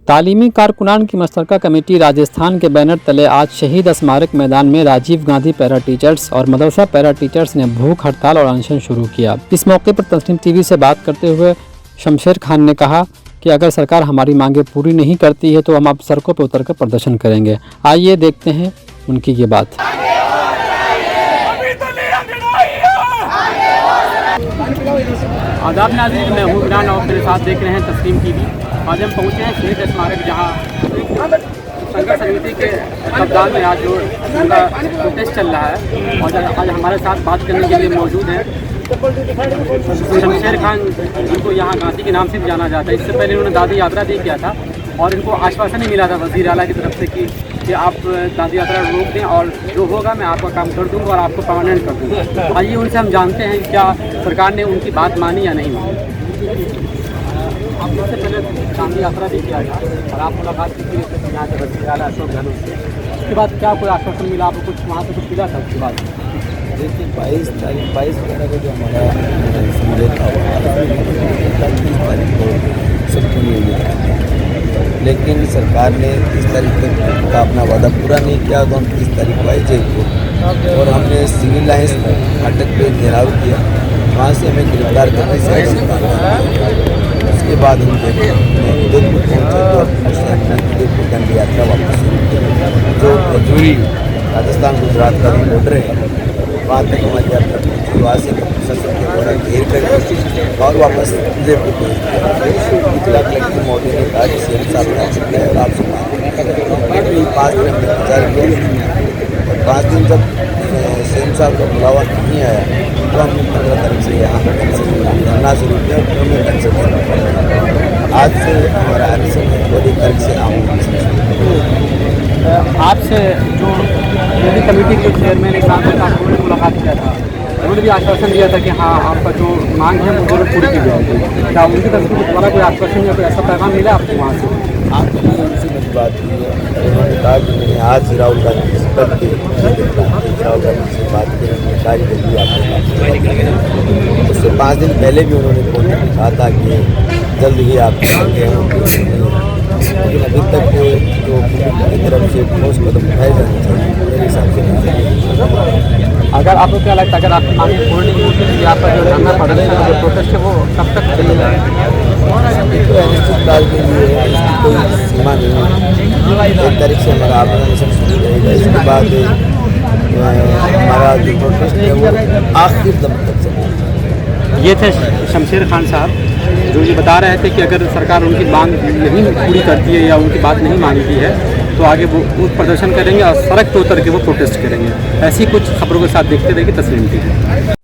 तालीमी कारकुनान की मुश्तरका कमेटी राजस्थान के बैनर तले आज शहीद स्मारक मैदान में राजीव गांधी पैरा टीचर्स और मदरसा पैरा टीचर्स ने भूख हड़ताल और अनशन शुरू किया। इस मौके पर तस्नीम टीवी से बात करते हुए शमशेर खान ने कहा कि अगर सरकार हमारी मांगें पूरी नहीं करती है तो हम अब सड़कों पर उतरकर प्रदर्शन करेंगे। आइए देखते हैं उनकी ये बात। आदाब नाज़रीन, मैं हूँ इमरान और मेरे साथ देख रहे हैं तस्नीम टीवी। आज हम पहुँचे हैं शहीद स्मारक, जहाँ संघर्ष समिति के तत्वावधान में आज जो उनका प्रोटेस्ट चल रहा है, और आज हमारे साथ बात करने के लिए मौजूद हैं शमशेर खान, जिनको यहाँ गांधी के नाम से भी जाना जाता है। इससे पहले उन्होंने दादी यात्रा भी किया था और इनको आश्वासन ही मिला था वज़ीर आला की तरफ से कि आप दादी यात्रा रोक दें और जो होगा मैं आपका काम कर दूँगा और आपको परमानेंट कर दूँगा। आइए उनसे हम जानते हैं क्या सरकार ने उनकी बात मानी या नहीं मानी। आप इससे पहले गांधी यात्रा भी किया था और आप मुलाकात की थी यहाँ के वज़ीर आला अशोक गहलोत से, उसके बाद क्या कोई आश्वासन मिला आपको? कुछ वहाँ से कुछ मिला था उसके बाद? देखिए 22 वगैरह का जो हमारा समझौता हुआ 30 तारीख को सबको नहीं, लेकिन सरकार ने 30 तारीख तक का अपना वादा पूरा नहीं किया, तो हम 30 तारीख को आए जेल को और हमने सिविल लाइन्स फाटक पे घेराव किया। वहाँ से हमें गिरफ्तार करके साइड से मारा। उसके बाद हम उदयपुर पहुँचे तो उदयपुर दंड यात्रा वापस जो खजूरी राजस्थान गुजरात का बॉर्डर है वहाँ तक हमारी यात्रा पहुँची। वहाँ से प्रशासन के द्वारा घेर कर और वापस उदयपुर पहुँचे। जिला कलेक्टर महोदय ने कहा कि सीएम साहब आ चुके हैं और आपसे बात 5 दिन हमने प्रचार किया और 5 दिन जब सीएम साहब का बुलावा नहीं आया तो हमने 15 तारीख से यहाँ धरना शुरू किया और हमने कैंसिल। आज से हमारा आदेशन है 2 तारीख से आपसे जो मेरी कमेटी के चेयरमैन इकराम साहब ने मुलाकात किया था, उन्होंने भी आश्वासन दिया था कि हाँ आपका जो मांग है वो जरूर पूरी की जाएगी। क्या उनकी तरफ से दोबारा कोई आश्वासन या कोई ऐसा पैगाम मिला आपको वहाँ से? आपकी उनसे मेरी बात हुई है, उन्होंने कहा कि मैंने आज राहुल गांधी से राहुल गांधी से बात की, उन्होंने सारी जल्दी आपको उससे 5 दिन पहले भी उन्होंने फोन करके कहा था कि जल्द ही आप लेकिन अभी तक जो पुलिस की तरफ से ठोस कदम उठाए जाने चाहिए मेरे हिसाब से। अगर आपको क्या लगता है अगर आपकी मांगें पूरी नहीं होती तो आपका जो धरना प्रदर्शन जो प्रोटेस्ट है वो कब तक चलेगा? तो अनिश्चितकाल के लिए इसकी कोई सीमा नहीं है। 1 तारीख से हमारा आंदोलन शुरू रहेगा, इसके बाद हमारा जो प्रोटेस्ट है वो आखिर दम तक चलेगा। ये थे शमशेर खान साहब जो ये बता रहे थे कि अगर सरकार उनकी मांग नहीं पूरी करती है या उनकी बात नहीं मानती है तो आगे वो प्रदर्शन करेंगे और सड़क पर उतर के वो प्रोटेस्ट करेंगे। ऐसी कुछ खबरों के साथ देखते रहिए तस्नीम टीवी।